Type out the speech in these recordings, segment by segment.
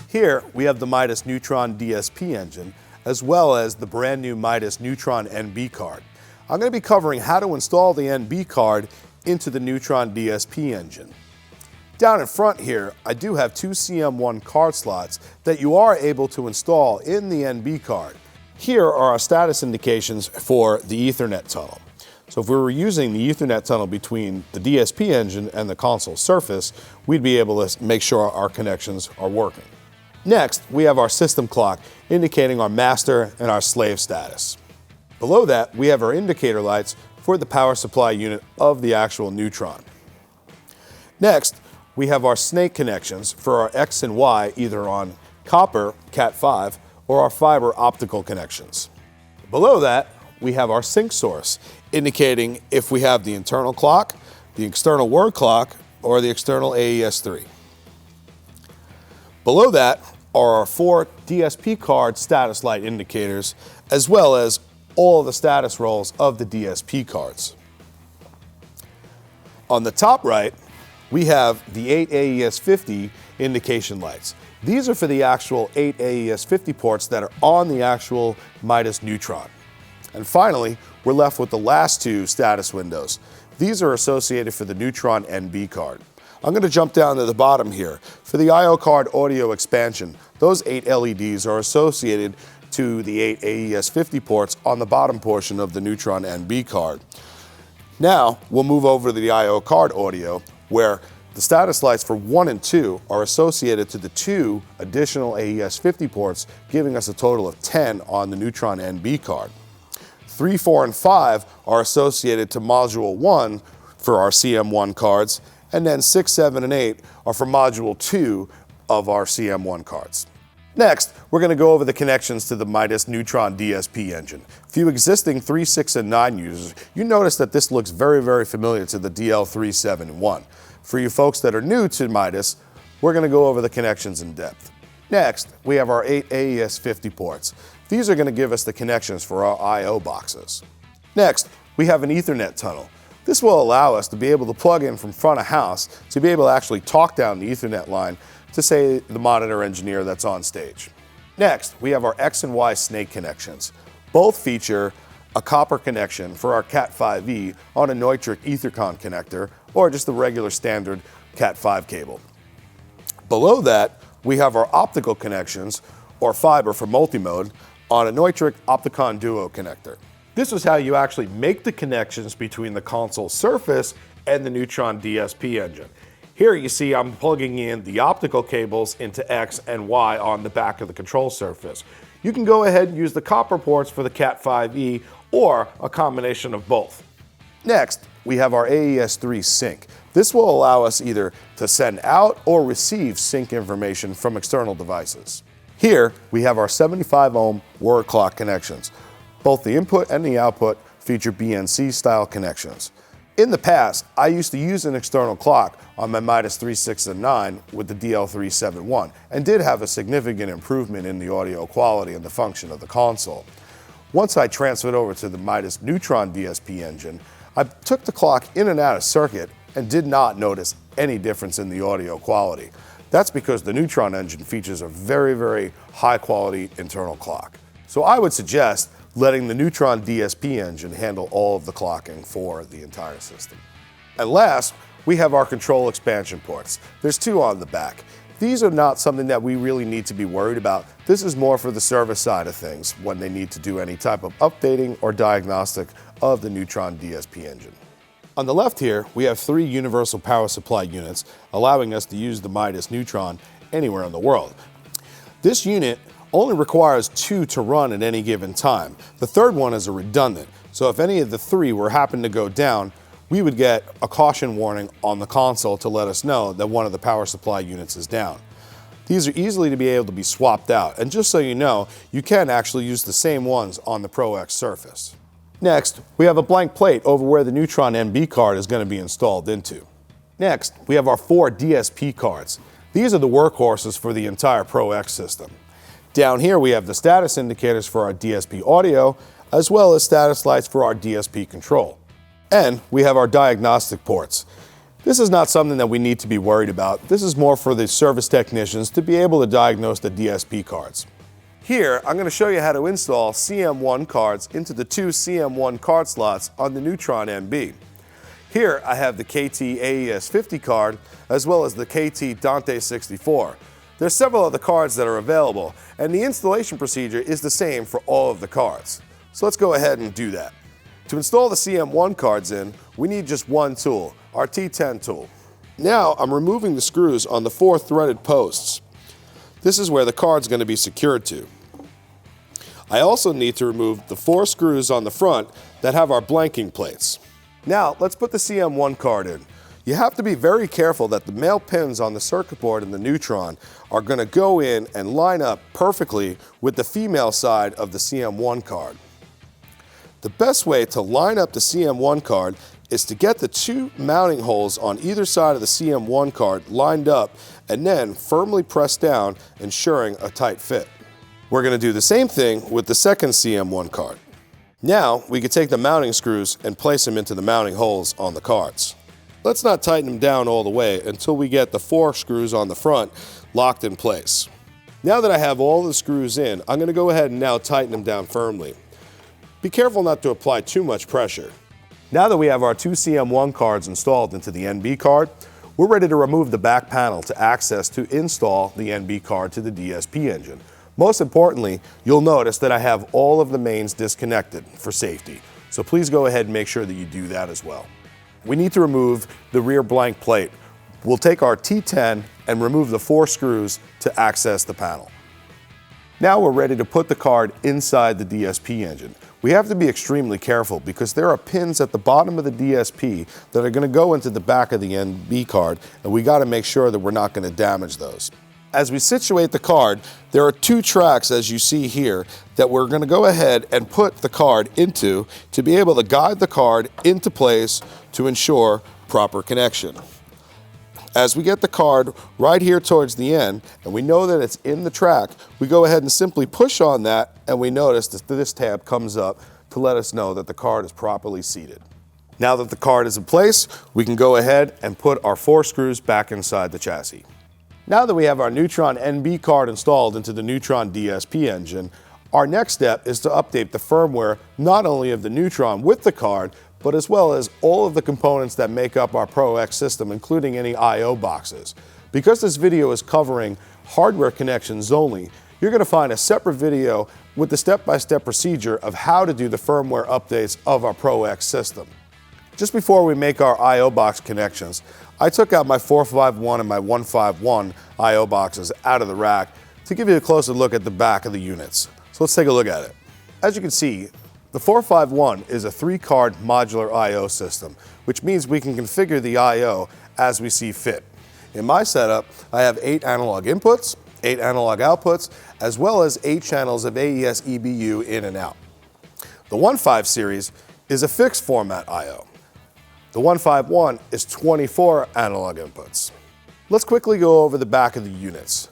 Here we have the Midas Neutron DSP engine, as well as the brand new Midas Neutron NB card. I'm going to be covering how to install the NB card into the Neutron DSP engine. Down in front here, I do have two CM1 card slots that you are able to install in the NB card. Here are our status indications for the Ethernet tunnel. So if we were using the Ethernet tunnel between the DSP engine and the console surface, we'd be able to make sure our connections are working. Next, we have our system clock indicating our master and our slave status. Below that, we have our indicator lights for the power supply unit of the actual Neutron. Next, we have our snake connections for our X and Y, either on copper, Cat5, or our fiber optical connections. Below that, we have our sync source, indicating if we have the internal clock, the external word clock, or the external AES3. Below that are our four DSP card status light indicators, as well as all of the status roles of the DSP cards. On the top right, we have the 8 AES50 indication lights. These are for the actual 8 AES50 ports that are on the actual Midas Neutron. And finally, we're left with the last two status windows. These are associated for the Neutron NB card. I'm going to jump down to the bottom here. For the I/O card audio expansion, those 8 LEDs are associated to the 8 AES50 ports on the bottom portion of the Neutron NB card. Now, we'll move over to the I/O card audio, where the status lights for 1 and 2 are associated to the 2 additional AES50 ports, giving us a total of 10 on the Neutron NB card. 3, 4, and 5 are associated to Module 1 for our CM1 cards, and then 6, 7, and 8 are for Module 2 of our CM1 cards. Next, we're going to go over the connections to the Midas Neutron DSP engine. For you existing 3, 6, and 9 users, you notice that this looks very, very familiar to the DL3, 7, and 1. For you folks that are new to Midas, we're going to go over the connections in depth. Next, we have our 8 AES50 ports. These are going to give us the connections for our I/O boxes. Next, we have an Ethernet tunnel. This will allow us to be able to plug in from front of house to be able to actually talk down the Ethernet line to, say, the monitor engineer that's on stage. Next, we have our X and Y snake connections. Both feature a copper connection for our Cat5e on a Neutron Ethercon connector, or just the regular standard Cat5 cable. Below that, we have our optical connections, or fiber for multimode, on a Neutron Opticon Duo connector. This is how you actually make the connections between the console surface and the Neutron DSP engine. Here you see I'm plugging in the optical cables into X and Y on the back of the control surface. You can go ahead and use the copper ports for the Cat5e or a combination of both. Next, we have our AES3 sync. This will allow us either to send out or receive sync information from external devices. Here, we have our 75 ohm word clock connections. Both the input and the output feature BNC style connections. In the past, I used to use an external clock on my Midas 3, 6, and 9 with the DL3, 7, 1 and did have a significant improvement in the audio quality and the function of the console. Once I transferred over to the Midas Neutron DSP engine, I took the clock in and out of circuit and did not notice any difference in the audio quality. That's because the Neutron engine features a very, very high quality internal clock. So I would suggest letting the Neutron DSP engine handle all of the clocking for the entire system. And last, we have our control expansion ports. There's 2 on the back. These are not something that we really need to be worried about. This is more for the service side of things when they need to do any type of updating or diagnostic of the Neutron DSP engine. On the left here, we have 3 universal power supply units, allowing us to use the Midas Neutron anywhere in the world. This unit only requires 2 to run at any given time. The third one is a redundant, so if any of the 3 were happen to go down, we would get a caution warning on the console to let us know that one of the power supply units is down. These are easily to be able to be swapped out, and just so you know, you can actually use the same ones on the ProX surface. Next, we have a blank plate over where the Neutron NB card is going to be installed into. Next, we have our 4 DSP cards. These are the workhorses for the entire ProX system. Down here we have the status indicators for our DSP audio, as well as status lights for our DSP control. And we have our diagnostic ports. This is not something that we need to be worried about. This is more for the service technicians to be able to diagnose the DSP cards. Here, I'm going to show you how to install CM1 cards into the two CM1 card slots on the Neutron NB. Here, I have the KT AES50 card, as well as the KT Dante 64. There's several other cards that are available, and the installation procedure is the same for all of the cards. So let's go ahead and do that. To install the CM1 cards in, we need just one tool, our T10 tool. Now, I'm removing the screws on the 4 threaded posts. This is where the card's going to be secured to. I also need to remove the 4 screws on the front that have our blanking plates. Now, let's put the CM1 card in. You have to be very careful that the male pins on the circuit board in the Neutron are going to go in and line up perfectly with the female side of the CM1 card. The best way to line up the CM1 card is to get the 2 mounting holes on either side of the CM1 card lined up and then firmly press down, ensuring a tight fit. We're going to do the same thing with the second CM1 card. Now, we can take the mounting screws and place them into the mounting holes on the cards. Let's not tighten them down all the way until we get the 4 screws on the front locked in place. Now that I have all the screws in, I'm going to go ahead and now tighten them down firmly. Be careful not to apply too much pressure. Now that we have our 2 CM1 cards installed into the NB card, we're ready to remove the back panel to access to install the NB card to the DSP engine. Most importantly, you'll notice that I have all of the mains disconnected for safety, so please go ahead and make sure that you do that as well. We need to remove the rear blank plate. We'll take our T10 and remove the 4 screws to access the panel. Now we're ready to put the card inside the DSP engine. We have to be extremely careful because there are pins at the bottom of the DSP that are going to go into the back of the NB card, and we got to make sure that we're not going to damage those. As we situate the card, there are 2 tracks, as you see here, that we're going to go ahead and put the card into to be able to guide the card into place to ensure proper connection. As we get the card right here towards the end, and we know that it's in the track, we go ahead and simply push on that, and we notice that this tab comes up to let us know that the card is properly seated. Now that the card is in place, we can go ahead and put our 4 screws back inside the chassis. Now that we have our Neutron NB card installed into the Neutron DSP engine, our next step is to update the firmware not only of the Neutron with the card, but as well as all of the components that make up our ProX system, including any I/O boxes. Because this video is covering hardware connections only, you're going to find a separate video with the step-by-step procedure of how to do the firmware updates of our ProX system. Just before we make our I/O box connections, I took out my 451 and my 151 I/O boxes out of the rack to give you a closer look at the back of the units. So let's take a look at it. As you can see, the 451 is a 3-card modular I/O system, which means we can configure the I/O as we see fit. In my setup, I have 8 analog inputs, 8 analog outputs, as well as 8 channels of AES EBU in and out. The 15 series is a fixed format I/O. The 151 is 24 analog inputs. Let's quickly go over the back of the units.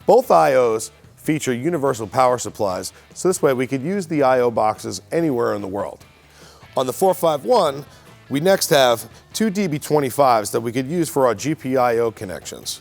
Both I/Os feature universal power supplies, so this way we could use the I/O boxes anywhere in the world. On the 451, we next have 2 DB25s that we could use for our GPIO connections.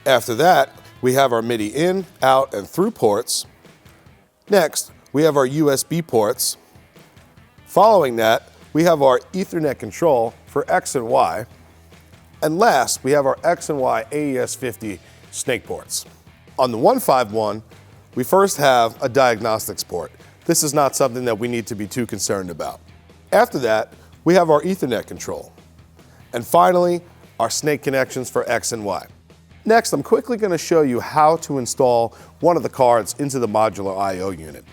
After that, we have our MIDI in, out, and through ports. Next, we have our USB ports. Following that, we have our Ethernet control for X and Y. And last, we have our X and Y AES50 snake ports. On the 151, we first have a diagnostics port. This is not something that we need to be too concerned about. After that, we have our Ethernet control. And finally, our snake connections for X and Y. Next, I'm quickly going to show you how to install one of the cards into the modular I/O unit.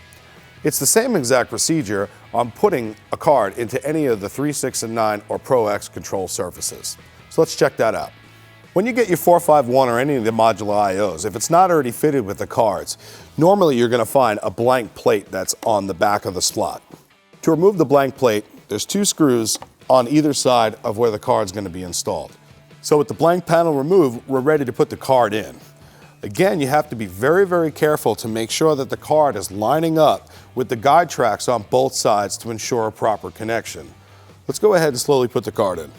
It's the same exact procedure on putting a card into any of the 3, 6, and 9 or ProX control surfaces. So let's check that out. When you get your 451 or any of the modular I/Os, if it's not already fitted with the cards, normally you're going to find a blank plate that's on the back of the slot. To remove the blank plate, there's 2 screws on either side of where the card's going to be installed. So with the blank panel removed, we're ready to put the card in. Again, you have to be very, very careful to make sure that the card is lining up with the guide tracks on both sides to ensure a proper connection. Let's go ahead and slowly put the card in.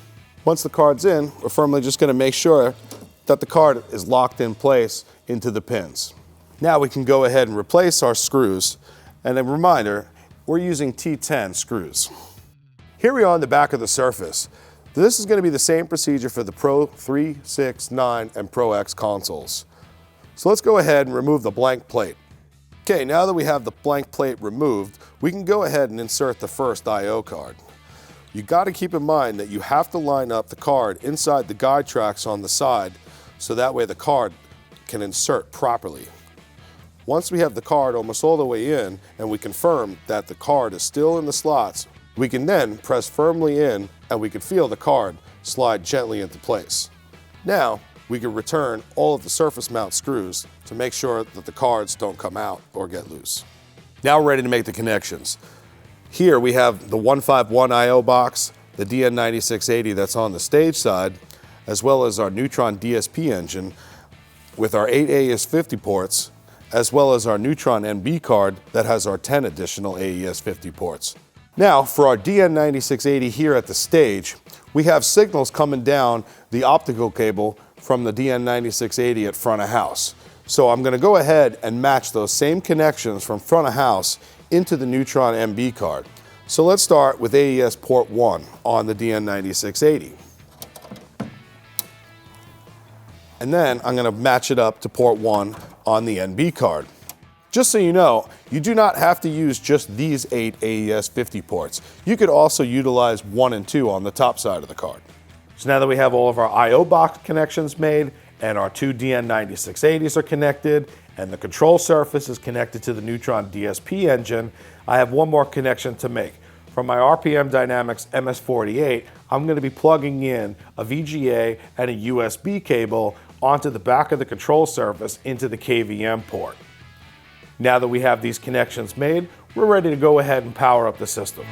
Once the card's in, we're firmly just going to make sure that the card is locked in place into the pins. Now we can go ahead and replace our screws. And a reminder, we're using T10 screws. Here we are on the back of the Surface. This is going to be the same procedure for the Pro 3, 6, 9, and ProX consoles. So let's go ahead and remove the blank plate. Okay, now that we have the blank plate removed, we can go ahead and insert the first I/O card. You got to keep in mind that you have to line up the card inside the guide tracks on the side so that way the card can insert properly. Once we have the card almost all the way in and we confirm that the card is still in the slots, we can then press firmly in and we can feel the card slide gently into place. Now, we can return all of the surface mount screws to make sure that the cards don't come out or get loose. Now we're ready to make the connections. Here we have the 151 I/O box, the DN9680 that's on the stage side, as well as our Neutron DSP engine with our 8 AES50 ports, as well as our Neutron NB card that has our 10 additional AES50 ports. Now, for our DN9680 here at the stage, we have signals coming down the optical cable from the DN9680 at front of house. So I'm going to go ahead and match those same connections from front of house into the Neutron NB card. So let's start with AES port 1 on the DN9680. And then I'm going to match it up to port 1 on the NB card. Just so you know, you do not have to use just these 8 AES50 ports. You could also utilize 1 and 2 on the top side of the card. So now that we have all of our I/O box connections made and our 2 DN9680s are connected and the control surface is connected to the Neutron DSP engine, I have one more connection to make. From my RPM Dynamics MS48, I'm going to be plugging in a VGA and a USB cable onto the back of the control surface into the KVM port. Now that we have these connections made, we're ready to go ahead and power up the system.